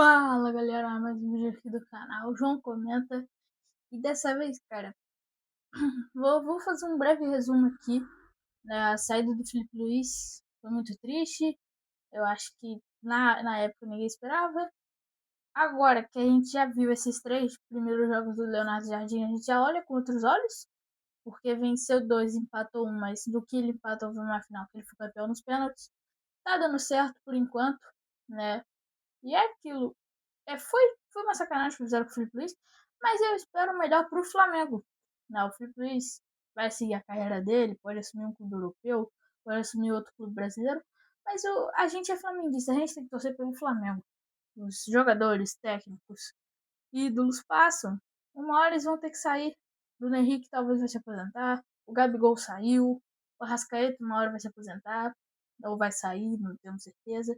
Fala galera, mais um vídeo aqui do canal. O João comenta. E dessa vez, cara, vou fazer um breve resumo aqui da saída do Felipe Luiz. Foi muito triste. Eu acho que na época ninguém esperava. Agora que a gente já viu esses três primeiros jogos do Leonardo Jardim, a gente já olha com outros olhos. Porque venceu dois, empatou um, mas do que ele empatou foi uma final que ele foi campeão nos pênaltis. Tá dando certo por enquanto, né? E é aquilo. Foi uma sacanagem que fizeram com o Felipe Luiz, mas eu espero o melhor pro Flamengo. Não, o Felipe Luiz vai seguir a carreira dele, pode assumir um clube europeu, pode assumir outro clube brasileiro, mas a gente é flamenguista, a gente tem que torcer pelo Flamengo. Os jogadores, técnicos, ídolos passam. Uma hora eles vão ter que sair. Bruno Henrique talvez vai se aposentar, o Gabigol saiu, o Arrascaeta uma hora vai se aposentar, ou vai sair, não temos certeza.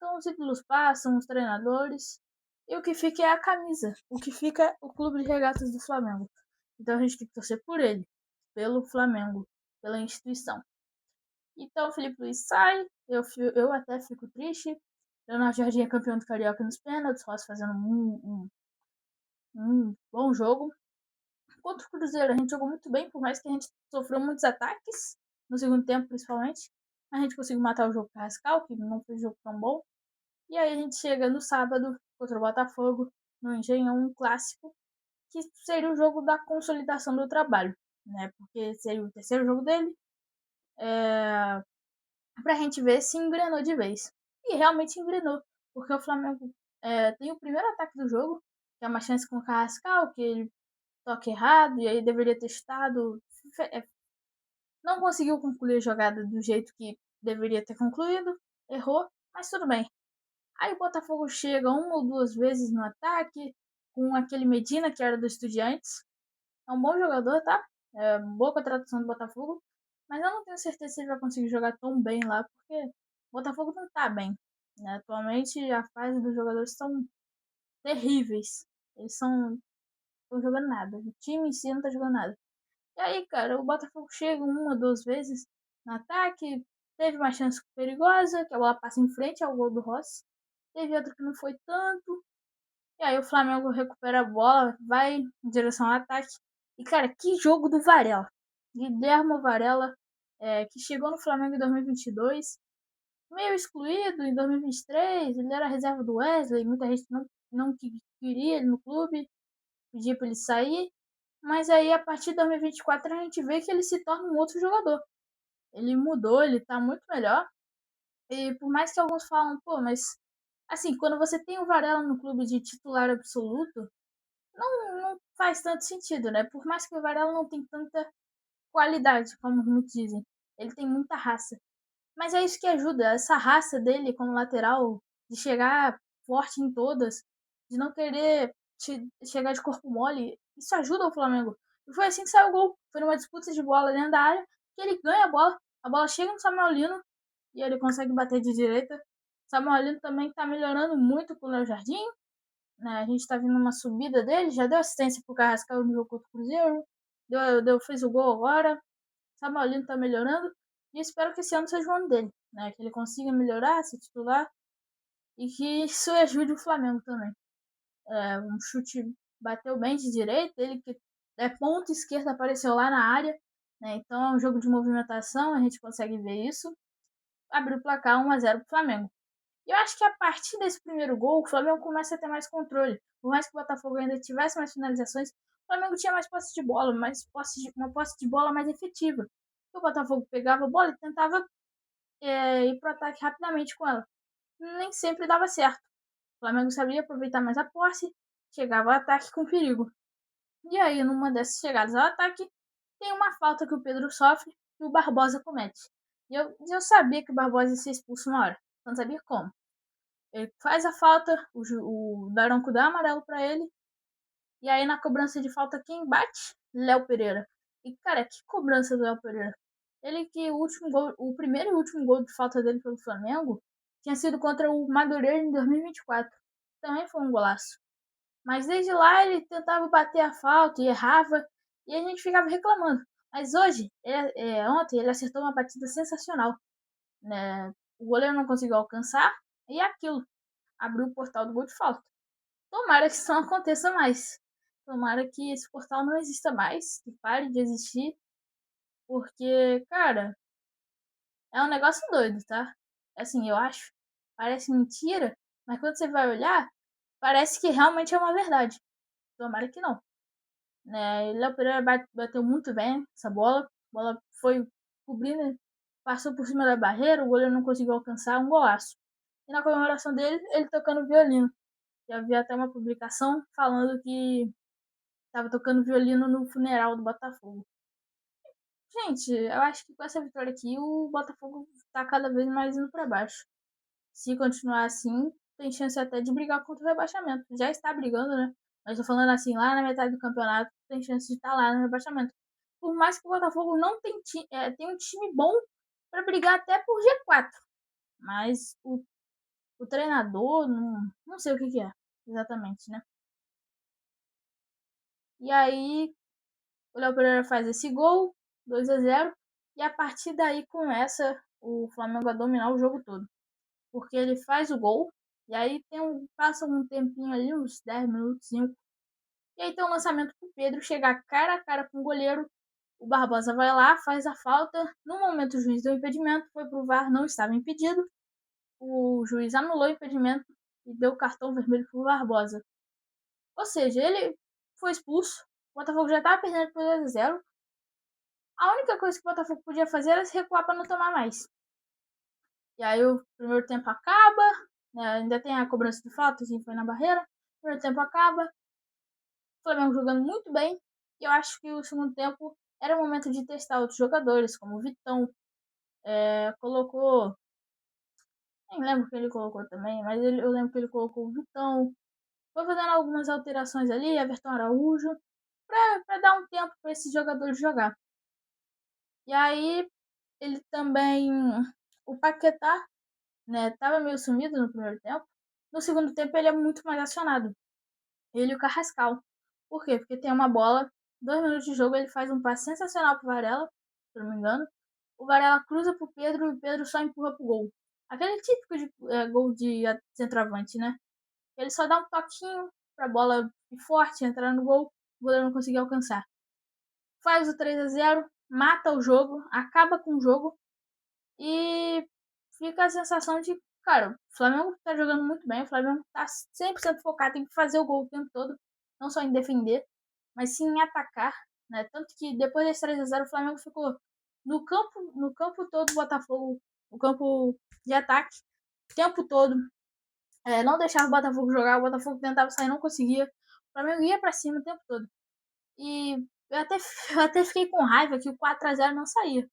Então os ídolos passam, os treinadores, e o que fica é a camisa. O que fica é o clube de regatas do Flamengo. Então a gente tem que torcer por ele, pelo Flamengo, pela instituição. Então o Felipe Luiz sai, eu até fico triste. Leonardo Jardim é campeão do Carioca nos pênaltis, Rossi fazendo um bom jogo. Contra o Cruzeiro, a gente jogou muito bem, por mais que a gente sofreu muitos ataques, no segundo tempo principalmente. A gente conseguiu matar o jogo Carrascal, que não foi um jogo tão bom. E aí a gente chega no sábado contra o Botafogo, no Engenhão, um clássico, que seria o jogo da consolidação do trabalho, né? Porque seria o terceiro jogo dele, pra gente ver se engrenou de vez. E realmente engrenou, porque o Flamengo tem o primeiro ataque do jogo, que é uma chance com o Carrascal, que ele toca errado, e aí deveria ter estado. Não conseguiu concluir a jogada do jeito que deveria ter concluído, errou, mas tudo bem. Aí o Botafogo chega uma ou duas vezes no ataque, com aquele Medina, que era do Estudiantes. É um bom jogador, tá? É uma boa contratação do Botafogo. Mas eu não tenho certeza se ele vai conseguir jogar tão bem lá, porque o Botafogo não tá bem. Né? Atualmente a fase dos jogadores são terríveis. Eles estão jogando nada. O time em si não tá jogando nada. E aí, cara, o Botafogo chega uma ou duas vezes no ataque. Teve uma chance perigosa, que a bola passa em frente ao gol do Rossi. Teve outra que não foi tanto. E aí o Flamengo recupera a bola, vai em direção ao ataque. E, cara, que jogo do Varela. Guilherme Varela, que chegou no Flamengo em 2022. Meio excluído em 2023. Ele era reserva do Wesley. Muita gente não queria ele no clube. Pedia para ele sair. Mas aí, a partir de 2024, a gente vê que ele se torna um outro jogador. Ele mudou, ele tá muito melhor. E por mais que alguns falam, pô, mas assim, quando você tem o Varela no clube de titular absoluto, não faz tanto sentido, né? Por mais que o Varela não tem tanta qualidade, como muitos dizem. Ele tem muita raça. Mas é isso que ajuda, essa raça dele como lateral, de chegar forte em todas, de não querer chegar de corpo mole, isso ajuda o Flamengo. E foi assim que saiu o gol. Foi numa disputa de bola dentro da área, que ele ganha a bola chega no Samuel Lino, e ele consegue bater de direita. Samuel Lino também está melhorando muito com o Léo Jardim, né? A gente tá vendo uma subida dele, já deu assistência pro Carrascal no jogo contra o Cruzeiro, fez o gol agora. Samuelino tá melhorando e espero que esse ano seja o ano dele, né? Que ele consiga melhorar, se titular e que isso ajude o Flamengo também. Um chute bateu bem de direita, ele que é ponta esquerda apareceu lá na área, né? Então é um jogo de movimentação, a gente consegue ver isso. Abriu o placar 1-0 pro Flamengo. E eu acho que a partir desse primeiro gol, o Flamengo começa a ter mais controle. Por mais que o Botafogo ainda tivesse mais finalizações, o Flamengo tinha mais posse de bola, uma posse de bola mais efetiva. O Botafogo pegava a bola e tentava ir para o ataque rapidamente com ela. Nem sempre dava certo. O Flamengo sabia aproveitar mais a posse, chegava ao ataque com perigo. E aí, numa dessas chegadas ao ataque, tem uma falta que o Pedro sofre e o Barbosa comete. E eu sabia que o Barbosa ia ser expulso uma hora, não sabia como. Ele faz a falta, o Daronco dá amarelo pra ele. E aí na cobrança de falta quem bate? Léo Pereira. E cara, que cobrança do Léo Pereira. Ele que o primeiro e último gol de falta dele pelo Flamengo tinha sido contra o Madureira em 2024. Também foi um golaço. Mas desde lá ele tentava bater a falta e errava. E a gente ficava reclamando. Mas hoje, ontem, ele acertou uma batida sensacional. Né? O goleiro não conseguiu alcançar. E é aquilo. abrir o portal do gol de falta. Tomara que isso não aconteça mais. Tomara que esse portal não exista mais, que pare de existir, porque, cara, é um negócio doido, tá? Assim, eu acho. Parece mentira, mas quando você vai olhar, parece que realmente é uma verdade. Tomara que não. Né? Léo Pereira bateu muito bem essa bola. A bola foi cobrindo, passou por cima da barreira, o goleiro não conseguiu alcançar, um golaço. E na comemoração dele, ele tocando violino. Já vi até uma publicação falando que estava tocando violino no funeral do Botafogo. Gente, eu acho que com essa vitória aqui, o Botafogo está cada vez mais indo para baixo. Se continuar assim, tem chance até de brigar contra o rebaixamento. Já está brigando, né? Mas tô falando assim, lá na metade do campeonato, tem chance de estar lá no rebaixamento. Por mais que o Botafogo não tem um time bom para brigar até por G4. Mas o treinador, não sei o que é exatamente, né? E aí, o Léo Pereira faz esse gol, 2-0. E a partir daí começa o Flamengo a dominar o jogo todo. Porque ele faz o gol, e aí passa um tempinho ali, uns 10 minutos, 5. E aí tem um lançamento pro Pedro chegar cara a cara com o goleiro. O Barbosa vai lá, faz a falta. No momento o juiz deu impedimento, foi pro VAR, não estava impedido. O juiz anulou o impedimento e deu cartão vermelho pro Barbosa. Ou seja, ele foi expulso. O Botafogo já estava perdendo por 2-0. A única coisa que o Botafogo podia fazer era se recuar para não tomar mais. E aí o primeiro tempo acaba, né? Ainda tem a cobrança de falta, assim, foi na barreira. O primeiro tempo acaba, o Flamengo jogando muito bem. E eu acho que o segundo tempo era o momento de testar outros jogadores, como o Vitão. Colocou. Nem lembro quem ele colocou também, mas eu lembro que ele colocou o Vitão. Foi fazendo algumas alterações ali, Everton Araújo, para dar um tempo para esses jogadores jogar. E aí ele também. O Paquetá, né, tava meio sumido no primeiro tempo. No segundo tempo ele é muito mais acionado. Ele e o Carrascal. Por quê? Porque tem uma bola, 2 minutos de jogo, ele faz um passe sensacional pro Varela, se não me engano. O Varela cruza pro Pedro e o Pedro só empurra pro gol. Aquele típico de gol de centroavante, né? Ele só dá um toquinho pra bola ir forte, entrar no gol, o goleiro não conseguir alcançar. Faz o 3-0, mata o jogo, acaba com o jogo e fica a sensação de, cara, o Flamengo tá jogando muito bem, o Flamengo tá 100% focado em fazer o gol o tempo todo, não só em defender, mas sim em atacar, né? Tanto que depois desse 3-0 o Flamengo ficou no campo todo, o Botafogo, o campo de ataque, o tempo todo, não deixava o Botafogo jogar, o Botafogo tentava sair, não conseguia, o Flamengo ia pra cima o tempo todo. E eu até, eu até fiquei com raiva que o 4-0 não saía.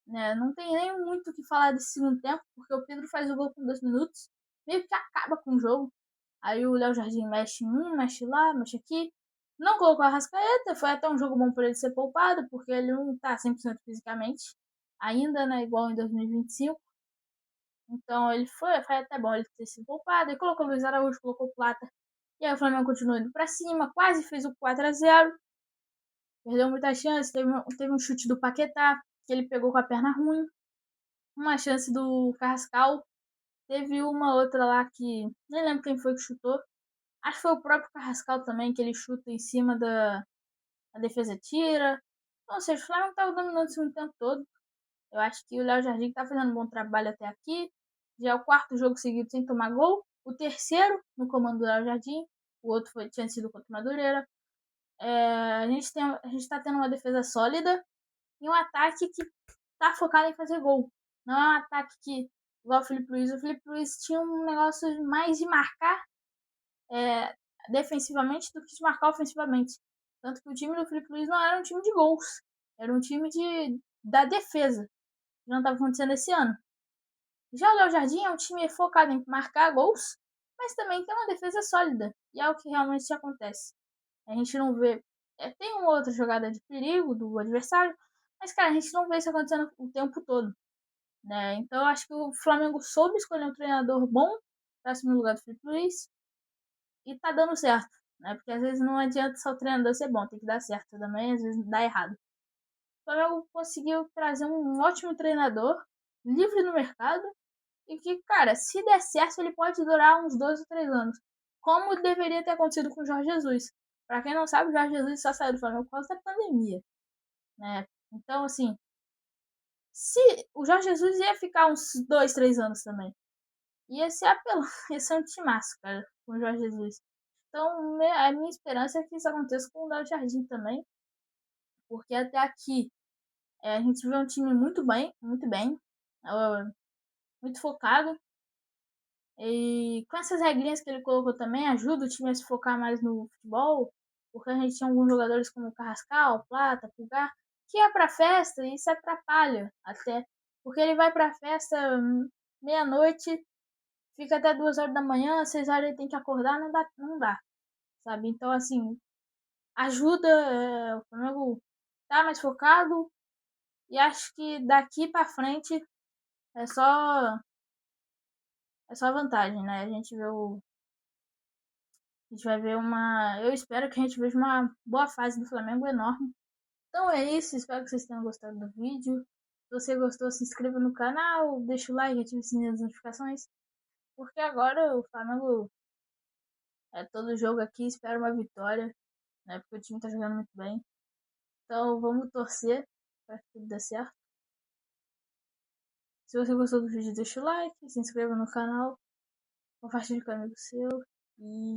Né? Não tem nem muito o que falar desse segundo tempo, porque o Pedro faz o gol com 2 minutos, meio que acaba com o jogo. Aí o Léo Jardim mexe mexe lá, mexe aqui. Não colocou a Rascaeta, foi até um jogo bom por ele ser poupado, porque ele não tá 100% fisicamente, ainda, né, igual em 2025. Então ele foi até bom ele ter sido poupado. Ele colocou o Luiz Araújo, colocou o Plata. E aí o Flamengo continuou indo pra cima, quase fez o 4-0. Perdeu muita chance, teve um chute do Paquetá, que ele pegou com a perna ruim. Uma chance do Carrascal. Teve uma outra lá que nem lembro quem foi que chutou. Acho que foi o próprio Carrascal também, que ele chuta em cima da defesa tira. Ou seja, o Flamengo estava dominando o segundo tempo todo. Eu acho que o Léo Jardim está fazendo um bom trabalho até aqui. Já é o quarto jogo seguido sem tomar gol. O terceiro no comando do Léo Jardim. O outro tinha sido contra o Madureira. A gente está tendo uma defesa sólida e um ataque que está focado em fazer gol. Não é um ataque que, igual o Felipe Luiz. O Felipe Luiz tinha um negócio mais de marcar é, defensivamente do que de marcar ofensivamente. Tanto que o time do Felipe Luiz não era um time de gols. Era um time da defesa. Que não estava acontecendo esse ano. Já o Léo Jardim é um time focado em marcar gols, mas também tem uma defesa sólida. E é o que realmente acontece. A gente não vê. Tem uma outra jogada de perigo do adversário, mas, cara, a gente não vê isso acontecendo o tempo todo. Né? Então, eu acho que o Flamengo soube escolher um treinador bom para assumir o lugar do Felipe Luiz e tá dando certo. Né? Porque às vezes não adianta só o treinador ser bom, tem que dar certo também, às vezes dá errado. O Flamengo conseguiu trazer um ótimo treinador, livre no mercado, E que, cara, se der certo, ele pode durar uns 2 ou 3 anos. Como deveria ter acontecido com o Jorge Jesus. Pra quem não sabe, o Jorge Jesus só saiu do Flamengo por causa da pandemia, né? Então, assim, se o Jorge Jesus ia ficar uns 2, 3 anos também. Ia ser apelão, ia ser um timaço, cara, com o Jorge Jesus. Então, a minha esperança é que isso aconteça com o Léo Jardim também, porque até aqui a gente vê um time muito bem, muito focado. E com essas regrinhas que ele colocou também, ajuda o time a se focar mais no futebol, porque a gente tinha alguns jogadores como o Carrascal, Plata, Pulgar, que ia pra festa e isso atrapalha até. Porque ele vai pra festa meia-noite, fica até 2 horas da manhã, 6 horas ele tem que acordar, não dá, sabe? Então, assim, ajuda o Flamengo tá mais focado e acho que daqui pra frente é só é só vantagem, né? A gente vai ver uma. Eu espero que a gente veja uma boa fase do Flamengo enorme. Então é isso, espero que vocês tenham gostado do vídeo. Se você gostou, se inscreva no canal, deixa o like, ative o sininho das notificações. Porque agora o Flamengo é todo jogo aqui, espera uma vitória, né? Porque o time tá jogando muito bem. Então vamos torcer para que tudo dê certo. Se você gostou do vídeo, deixa o like, se inscreva no canal, compartilhe com o amigo seu e